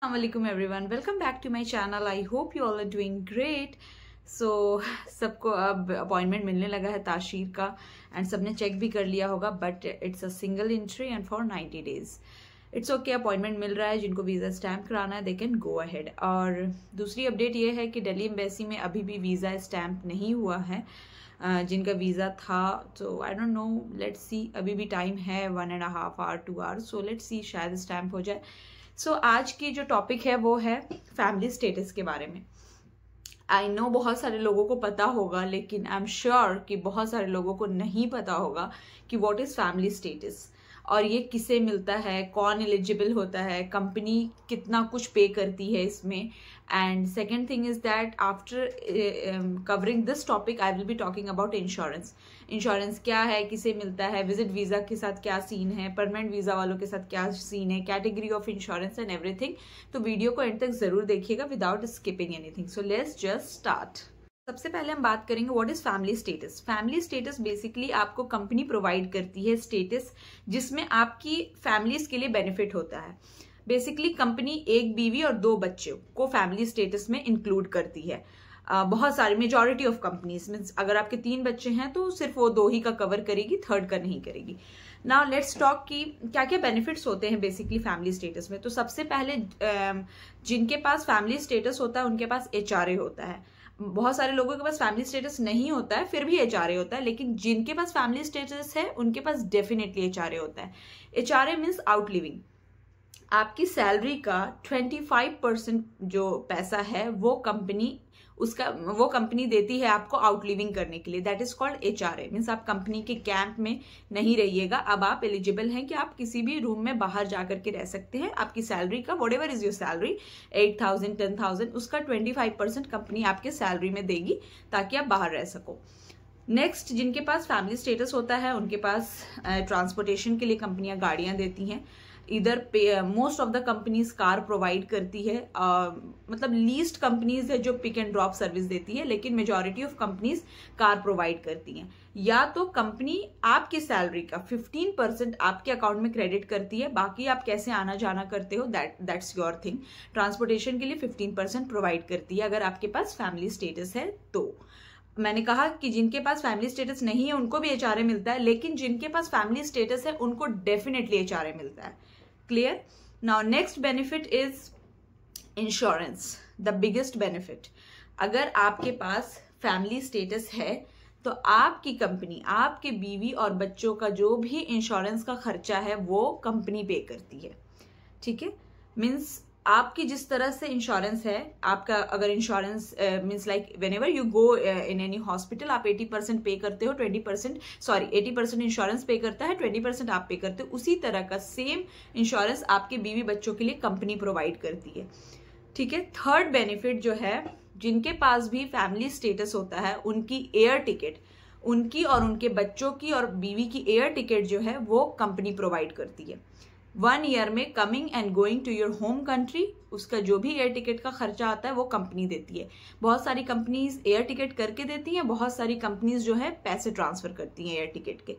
Assalamualaikum everyone, welcome back to my channel. I hope you all are doing great. So सबको अब appointment मिलने लगा है ताशीर का एंड सबने चेक भी कर लिया होगा, but it's a single entry and for 90 days it's okay. Appointment मिल रहा है. जिनको वीज़ा स्टैम्प कराना है दे कैन गो अहेड. और दूसरी अपडेट ये है कि दिल्ली एम्बेसी में अभी भी वीज़ा स्टैम्प नहीं हुआ है. जिनका वीज़ा था तो I don't know, let's see. अभी भी टाइम है 1.5 hour 2 hour, so let's see शायद स्टैम्प हो जाए. सो आज की जो टॉपिक है वो है फैमिली स्टेटस के बारे में. आई नो बहुत सारे लोगों को पता होगा, लेकिन आई एम श्योर कि बहुत सारे लोगों को नहीं पता होगा कि व्हाट इज़ फैमिली स्टेटस और ये किसे मिलता है, कौन एलिजिबल होता है, कंपनी कितना कुछ पे करती है इसमें. And second thing is that after covering this topic I will be talking about insurance. Insurance क्या है, किसे मिलता है, विजिट वीज़ा के साथ क्या सीन है, परमानेंट वीज़ा वालों के साथ क्या सीन है, category of insurance and everything. तो वीडियो को एंड तक जरूर देखिएगा without skipping anything. So let's just start. सबसे पहले हम बात करेंगे what is family status. Family status basically आपको कंपनी प्रोवाइड करती है स्टेटस जिसमें आपकी फैमिलीज के लिए बेनिफिट होता है. बेसिकली कंपनी एक बीवी और 2 बच्चों को फैमिली स्टेटस में इंक्लूड करती है. बहुत सारी मेजॉरिटी ऑफ कंपनीज में अगर आपके 3 बच्चे हैं तो सिर्फ वो 2 ही का कवर करेगी, 3rd का नहीं करेगी. नाउ लेट्स टॉक कि क्या क्या बेनिफिट्स होते हैं बेसिकली फैमिली स्टेटस में. तो सबसे पहले जिनके पास फैमिली स्टेटस होता है उनके पास HRA होता है. बहुत सारे लोगों के पास फैमिली स्टेटस नहीं होता है फिर भी HRA होता है, लेकिन जिनके पास फैमिली स्टेटस है उनके पास डेफिनेटली HRA होता है. HRA means out living. आपकी सैलरी का 25% जो पैसा है वो कंपनी देती है आपको आउट लिविंग करने के लिए. That is called HRA. Means आप कंपनी के कैंप में नहीं रहिएगा. अब आप एलिजिबल हैं कि आप किसी भी रूम में बाहर जाकर के रह सकते हैं. आपकी सैलरी का what ever is your salary 8,000 10,000 उसका 25% कंपनी आपके सैलरी में देगी ताकि आप बाहर रह सको. नेक्स्ट, जिनके पास फैमिली स्टेटस होता है उनके पास ट्रांसपोर्टेशन के लिए कंपनियां गाड़ियां देती हैं. इधर most of the companies car provide करती है. मतलब लीस्ट कंपनीज है जो पिक एंड ड्रॉप सर्विस देती है, लेकिन majority of companies car provide करती हैं. या तो कंपनी आपकी सैलरी का 15% आपके अकाउंट में क्रेडिट करती है, बाकी आप कैसे आना जाना करते हो दैट्स योर थिंग. ट्रांसपोर्टेशन के लिए 15% प्रोवाइड करती है अगर आपके पास फैमिली स्टेटस है. तो मैंने कहा कि जिनके पास फैमिली स्टेटस नहीं है उनको भी HRA मिलता है, लेकिन जिनके पास फैमिली स्टेटस है उनको डेफिनेटली HRA मिलता है. Clear. Now next benefit is insurance, the biggest benefit. अगर आपके पास फैमिली स्टेटस है तो आपकी कंपनी आपके बीवी और बच्चों का जो भी इंश्योरेंस का खर्चा है वो कंपनी पे करती है. ठीक है. मीन्स आपकी जिस तरह से इंश्योरेंस है, आपका अगर insurance means like when ever you go in any hospital आप 80% पे करते हो, 80% इंश्योरेंस पे करता है, 20% आप पे करते हो. उसी तरह का सेम इंश्योरेंस आपके बीवी बच्चों के लिए कंपनी प्रोवाइड करती है. ठीक है. थर्ड बेनिफिट जो है, जिनके पास भी फैमिली स्टेटस होता है उनकी एयर टिकट, उनकी और उनके बच्चों की और बीवी की एयर टिकट जो है वो कंपनी प्रोवाइड करती है. 1 ईयर में coming and going to your home country, उसका जो भी एयर टिकट का खर्चा आता है वो कंपनी देती है. बहुत सारी कंपनीज एयर टिकट करके देती हैं, बहुत सारी कंपनीज जो है पैसे ट्रांसफर करती हैं एयर टिकट के.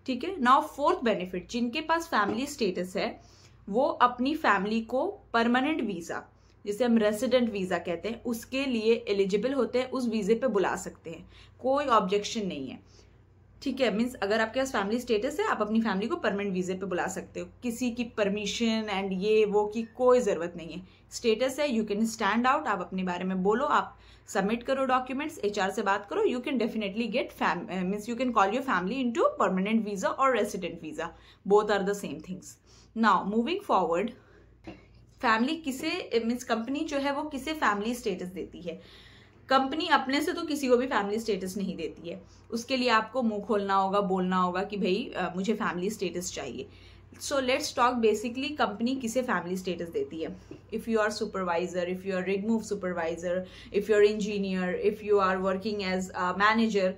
ठीक है. नाउ फोर्थ बेनिफिट, जिनके पास फैमिली स्टेटस है वो अपनी फैमिली को परमानेंट वीजा, जिसे हम रेसिडेंट वीजा कहते हैं, उसके लिए एलिजिबल होते हैं, उस वीजे पे बुला सकते हैं. कोई ऑब्जेक्शन नहीं है. ठीक है. मीन्स अगर आपके पास फैमिली स्टेटस है आप अपनी फैमिली को परमानेंट वीजे पे बुला सकते हो. किसी की परमिशन एंड ये वो की कोई जरूरत नहीं है. स्टेटस है, यू कैन स्टैंड आउट. आप अपने बारे में बोलो, आप सबमिट करो डॉक्यूमेंट्स, HR से बात करो, you can definitely get means you can call your family into permanent visa और resident visa. Both are the same things. Now moving forward, family किसे मीन्स कंपनी जो है वो किसे फैमिली स्टेटस देती है. कंपनी अपने से तो किसी को भी फैमिली स्टेटस नहीं देती है. उसके लिए आपको मुंह खोलना होगा, बोलना होगा कि भाई मुझे फैमिली स्टेटस चाहिए. So let's talk basically company किसे फैमिली स्टेटस देती है. If you are supervisor, if you are rig move supervisor, if you are engineer, if you are working as manager,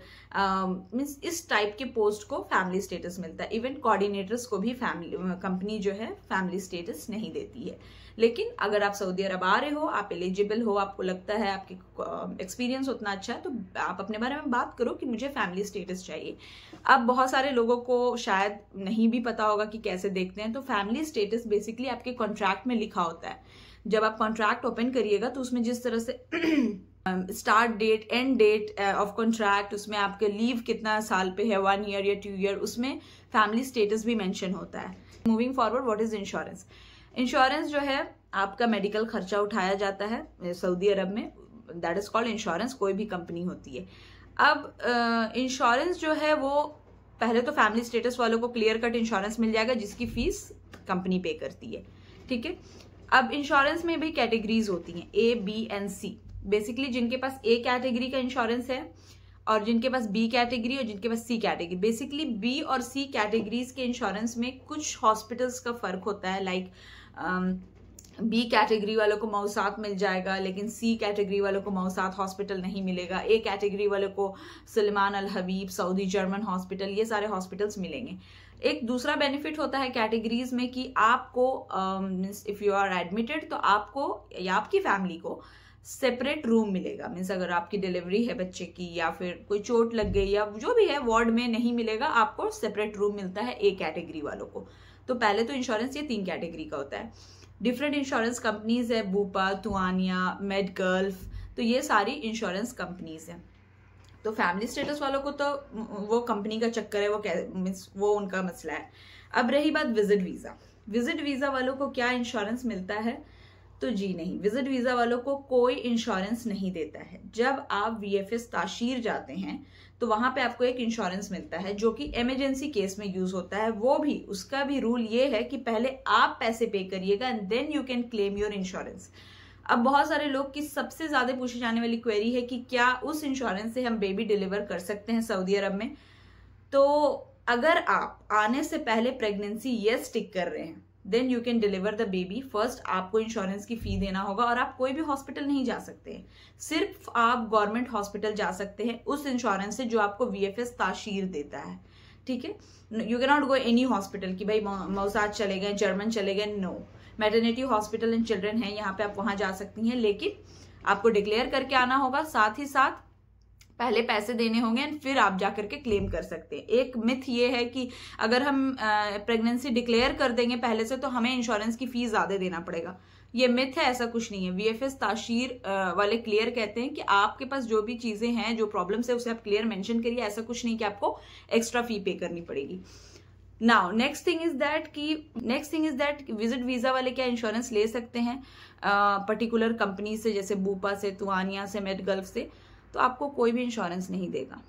means इस टाइप के post को family status मिलता है. Even coordinators को भी कंपनी जो है फैमिली स्टेटस नहीं देती है. लेकिन अगर आप सऊदी अरब आ रहे हो, आप एलिजिबल हो, आपको लगता है आपकी एक्सपीरियंस उतना अच्छा है, तो आप अपने बारे में बात करो कि मुझे फैमिली स्टेटस चाहिए. अब बहुत सारे लोगों को शायद नहीं भी पता होगा कि कैसे देखते हैं. तो फैमिली स्टेटस बेसिकली आपके कॉन्ट्रैक्ट में लिखा होता है. जब आप कॉन्ट्रैक्ट ओपन करिएगा तो उसमें जिस तरह से start date, end date of contract, उसमें आपके लीव कितना साल पे है, 1 ईयर या 2 ईयर, उसमें फैमिली स्टेटस भी मेंशन होता है। Moving forward, what is insurance? Insurance जो है आपका मेडिकल खर्चा उठाया जाता है सऊदी अरब में, दैट इज कॉल्ड इंश्योरेंस, कोई भी कंपनी होती है। अब इंश्योरेंस जो है वो पहले तो फैमिली स्टेटस वालों को क्लियर कट इंश्योरेंस मिल जाएगा जिसकी फीस कंपनी पे करती है, ठीक है। अब इंश्योरेंस में भी कैटेगरीज होती हैं, A, B and C। Basically जिनके पास A कैटेगरी का इंश्योरेंस है और जिनके पास B कैटेगरी और जिनके पास C कैटेगरी, बेसिकली B और C कैटेगरीज के इंश्योरेंस में कुछ हॉस्पिटल्स का फर्क होता है। लाइक B कैटेगरी वालों को मौसात मिल जाएगा, लेकिन C कैटेगरी वालों को मौसात हॉस्पिटल नहीं मिलेगा। A कैटेगरी वालों को सुलेमान अल हबीब, सऊदी जर्मन हॉस्पिटल, ये सारे हॉस्पिटल्स मिलेंगे। एक दूसरा बेनिफिट होता है कैटेगरीज में कि आपको इफ यू आर एडमिटेड तो आपको या आपकी फैमिली को सेपरेट रूम मिलेगा। मीन्स अगर आपकी डिलीवरी है बच्चे की या फिर कोई चोट लग गई या जो भी है, वार्ड में नहीं मिलेगा, आपको सेपरेट रूम मिलता है A कैटेगरी वालों को। तो पहले तो इंश्योरेंस ये 3 कैटेगरी का होता है। डिफरेंट इंश्योरेंस कंपनीज है, बूपा, तुआनिया, मेडगल्फ, तो ये सारी इंश्योरेंस कंपनीज हैं। तो फैमिली स्टेटस वालों को तो वो कंपनी का चक्कर है, वो उनका मसला है। अब रही बात विजिट वीजा, विजिट वीजा वालों को क्या इंश्योरेंस मिलता है? तो जी नहीं, विजिट वीजा वालों को कोई इंश्योरेंस नहीं देता है। जब आप VFS ताशीर जाते हैं तो वहां पे आपको एक इंश्योरेंस मिलता है जो कि इमरजेंसी केस में यूज होता है। वो भी, उसका भी रूल ये है कि पहले आप पैसे पे करिएगा and then you can claim your insurance. अब बहुत सारे लोग की सबसे ज्यादा पूछी जाने वाली क्वेरी है कि क्या उस इंश्योरेंस से हम बेबी डिलीवर कर सकते हैं सऊदी अरब में? तो अगर आप आने से पहले प्रेगनेंसी यस टिक कर रहे हैं then you can deliver the baby. First आपको इंश्योरेंस की फी देना होगा और आप कोई भी हॉस्पिटल नहीं जा सकते हैं, सिर्फ आप गवर्नमेंट हॉस्पिटल जा सकते हैं उस इंश्योरेंस से जो आपको VFS ताशीर देता है, ठीक है। You can not go any hospital कि भाई मौसाद चले गए, जर्मन चले गए, no. Maternity hospital and children है, यहाँ पे आप वहां जा सकती हैं, लेकिन आपको डिक्लेयर करके आना होगा, साथ ही साथ पहले पैसे देने होंगे एंड फिर आप जाकर के क्लेम कर सकते हैं। एक मिथ ये है कि अगर हम प्रेगनेंसी डिक्लेयर कर देंगे पहले से तो हमें इंश्योरेंस की फीस ज्यादा देना पड़ेगा, ये मिथ है, ऐसा कुछ नहीं है। VFS ताशीर वाले क्लियर कहते हैं कि आपके पास जो भी चीजें हैं, जो प्रॉब्लम्स है, उसे आप क्लियर मेंशन करिए, ऐसा कुछ नहीं कि आपको एक्स्ट्रा फी पे करनी पड़ेगी। Now next thing is that visit visa वाले क्या इंश्योरेंस ले सकते हैं पर्टिकुलर कंपनी से, जैसे बूपा से, तुआनिया से, मेडगल्फ से? तो आपको कोई भी इंश्योरेंस नहीं देगा।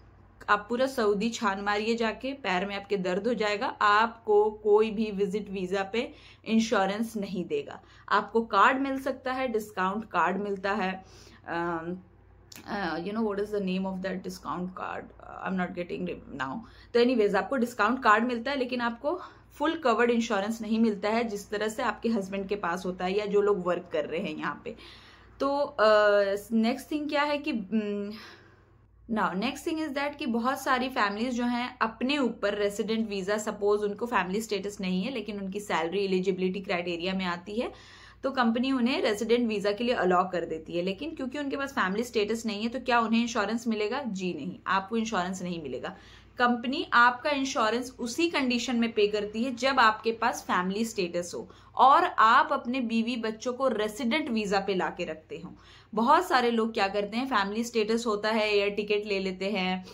आप पूरा सऊदी छान मारिए जाके, पैर में आपके दर्द हो जाएगा, आपको कोई भी विजिट वीजा पे इंश्योरेंस नहीं देगा। आपको कार्ड मिल सकता है, डिस्काउंट कार्ड मिलता है, you know what is the name of that discount card? I'm not getting it now. तो एनीवेज आपको डिस्काउंट कार्ड मिलता है, लेकिन आपको फुल कवर्ड इंश्योरेंस नहीं मिलता है जिस तरह से आपके हस्बैंड के पास होता है या जो लोग वर्क कर रहे हैं यहाँ पे। तो नेक्स्ट थिंग क्या है कि नेक्स्ट थिंग इज दैट कि बहुत सारी फैमिलीज जो हैं अपने ऊपर रेसिडेंट वीजा, सपोज उनको फैमिली स्टेटस नहीं है लेकिन उनकी सैलरी एलिजिबिलिटी क्राइटेरिया में आती है, तो कंपनी उन्हें रेसिडेंट वीजा के लिए अलाउ कर देती है। लेकिन क्योंकि उनके पास फैमिली स्टेटस नहीं है तो क्या उन्हें इंश्योरेंस मिलेगा? जी नहीं, आपको इंश्योरेंस नहीं मिलेगा। कंपनी आपका इंश्योरेंस उसी कंडीशन में पे करती है जब आपके पास फैमिली स्टेटस हो और आप अपने बीवी बच्चों को रेसिडेंट वीजा पे लाके रखते हो। बहुत सारे लोग क्या करते हैं, फैमिली स्टेटस होता है, एयर टिकट ले लेते हैं,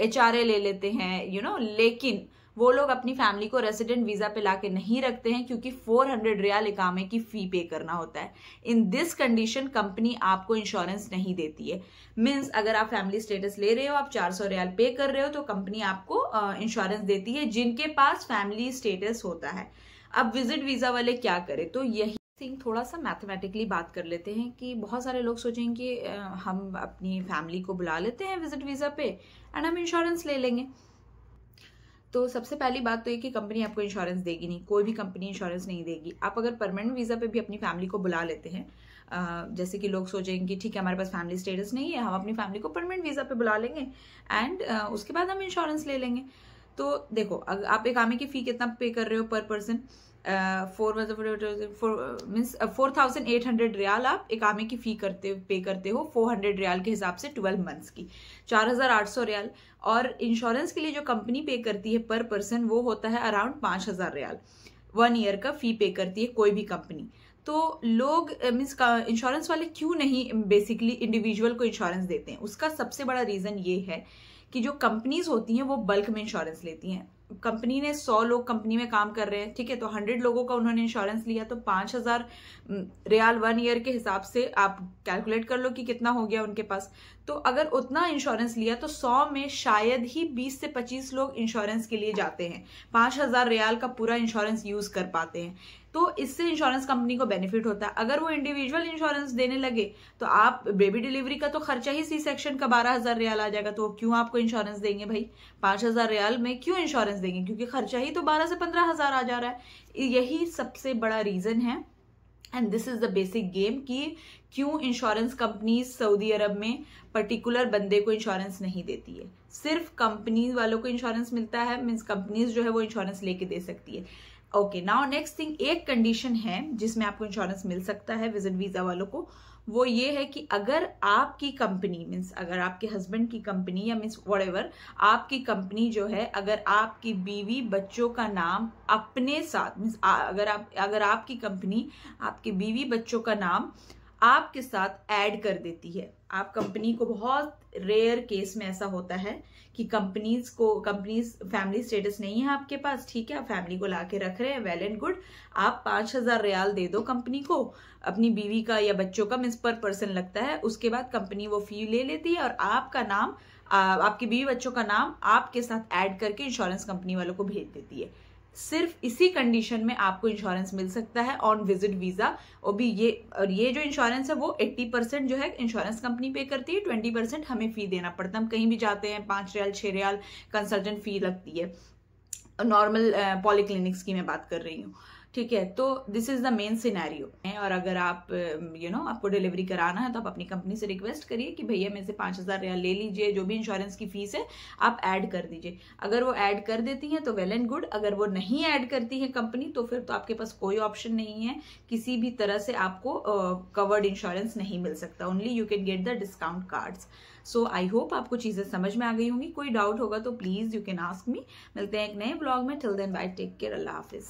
HRA ले लेते हैं, लेकिन वो लोग अपनी फैमिली को रेसिडेंट वीजा पे लाके नहीं रखते हैं क्योंकि 400 रियाल इकामे की फी पे करना होता है। इन दिस कंडीशन कंपनी आपको इंश्योरेंस नहीं देती है। मींस अगर आप फैमिली स्टेटस ले रहे हो, आप 400 रियाल पे कर रहे हो, तो कंपनी आपको इंश्योरेंस देती है जिनके पास फैमिली स्टेटस होता है। अब विजिट वीजा वाले क्या करें? तो यही थिंग थोड़ा सा मैथमेटिकली बात कर लेते हैं कि बहुत सारे लोग सोचेंगे कि हम अपनी फैमिली को बुला लेते हैं विजिट वीजा पे एंड हम इंश्योरेंस ले लेंगे। तो सबसे पहली बात तो ये कि कंपनी आपको इंश्योरेंस देगी नहीं, कोई भी कंपनी इंश्योरेंस नहीं देगी। आप अगर परमानेंट वीजा पे भी अपनी फैमिली को बुला लेते हैं, जैसे कि लोग सोचेंगे कि ठीक है हमारे पास फैमिली स्टेटस नहीं है, हम अपनी फैमिली को परमानेंट वीजा पे बुला लेंगे एंड उसके बाद हम इंश्योरेंस ले लेंगे। तो देखो, अगर आप इकामे की फी कितना पे कर रहे हो पर पर्सन, 4,800 रियाल आप इकामे की फी पे करते हो 400 रियाल के हिसाब से 12 मंथ्स की, 4,800 रियाल। और इंश्योरेंस के लिए जो कंपनी पे करती है पर पर्सन वो होता है अराउंड 5,000 रियाल, 1 ईयर का फी पे करती है कोई भी कंपनी। तो लोग मीन्स इंश्योरेंस वाले क्यों नहीं बेसिकली इंडिविजुअल को इंश्योरेंस देते हैं, उसका सबसे बड़ा रीजन ये है कि जो कंपनीज होती हैं वो बल्क में इंश्योरेंस लेती हैं। कंपनी ने 100 लोग कंपनी में काम कर रहे हैं, ठीक है, तो 100 लोगों का उन्होंने इंश्योरेंस लिया, तो 5,000 रियाल 1 ईयर के हिसाब से आप कैलकुलेट कर लो कि कितना हो गया उनके पास। तो अगर उतना इंश्योरेंस लिया तो 100 में शायद ही 20 से 25 लोग इंश्योरेंस के लिए जाते हैं, 5,000 रियाल का पूरा इंश्योरेंस यूज कर पाते हैं। तो इससे इंश्योरेंस कंपनी को बेनिफिट होता है। अगर वो इंडिविजुअल इंश्योरेंस देने लगे तो आप बेबी डिलीवरी का तो खर्चा ही सी सेक्शन का 12,000 रियाल आ जाएगा, तो क्यों आपको इंश्योरेंस देंगे भाई? 5,000 रियाल में क्यों इंश्योरेंस देंगे? क्योंकि खर्चा ही तो 12 से 15,000 आ जा रहा है। यही सबसे बड़ा रीजन है and this is the basic game कि क्यों इंश्योरेंस कंपनीज सऊदी अरब में पर्टिकुलर बंदे को इंश्योरेंस नहीं देती है। सिर्फ कंपनी वालों को इंश्योरेंस मिलता है, मीन्स कंपनीज जो है वो इंश्योरेंस लेके दे सकती है। ओके, नाउ नेक्स्ट थिंग, एक कंडीशन है जिसमें आपको इंश्योरेंस मिल सकता है विजिट वीजा वालों को, वो ये है कि अगर आपकी कंपनी मीन्स अगर आपके हस्बैंड की कंपनी या मीन्स व्हाटएवर आपकी कंपनी जो है, अगर आपकी बीवी बच्चों का नाम अपने साथ मीन्स अगर आपकी कंपनी आपके बीवी बच्चों का नाम आपके साथ ऐड कर देती है। आप कंपनी को, बहुत रेयर केस में ऐसा होता है कि कंपनीज फैमिली स्टेटस नहीं है आपके पास, ठीक है, आप फैमिली को लाके रख रहे हैं, वेल एंड गुड, आप 5,000 रियाल दे दो कंपनी को अपनी बीवी का या बच्चों का, मीन्स पर पर्सन लगता है, उसके बाद कंपनी वो फी ले लेती है और आपका नाम, आपकी बीवी बच्चों का नाम आपके साथ ऐड करके इंश्योरेंस कंपनी वालों को भेज देती है। सिर्फ इसी कंडीशन में आपको इंश्योरेंस मिल सकता है ऑन विजिट वीजा। और भी ये जो इंश्योरेंस है वो 80% जो है इंश्योरेंस कंपनी पे करती है, 20% हमें फी देना पड़ता है। हम कहीं भी जाते हैं 5 रियाल 6 रियाल कंसल्टेंट फी लगती है, नॉर्मल पॉलीक्लिनिक्स की मैं बात कर रही हूँ, ठीक है। तो this is the main scenario. और अगर आप आपको डिलीवरी कराना है तो आप अपनी कंपनी से रिक्वेस्ट करिए कि भैया मेरे से 5,000 रियाल ले लीजिए, जो भी इंश्योरेंस की फीस है आप ऐड कर दीजिए। अगर वो ऐड कर देती हैं तो वेल एंड गुड, अगर वो नहीं ऐड करती है कंपनी तो फिर तो आपके पास कोई ऑप्शन नहीं है, किसी भी तरह से आपको कवर्ड इंश्योरेंस नहीं मिल सकता, only you can get the discount cards. So I hope आपको चीजें समझ में आ गई होंगी। कोई डाउट होगा तो please you can ask me. मिलते हैं एक नए ब्लॉग में, till then bye, take care, अल्लाह हाफिज।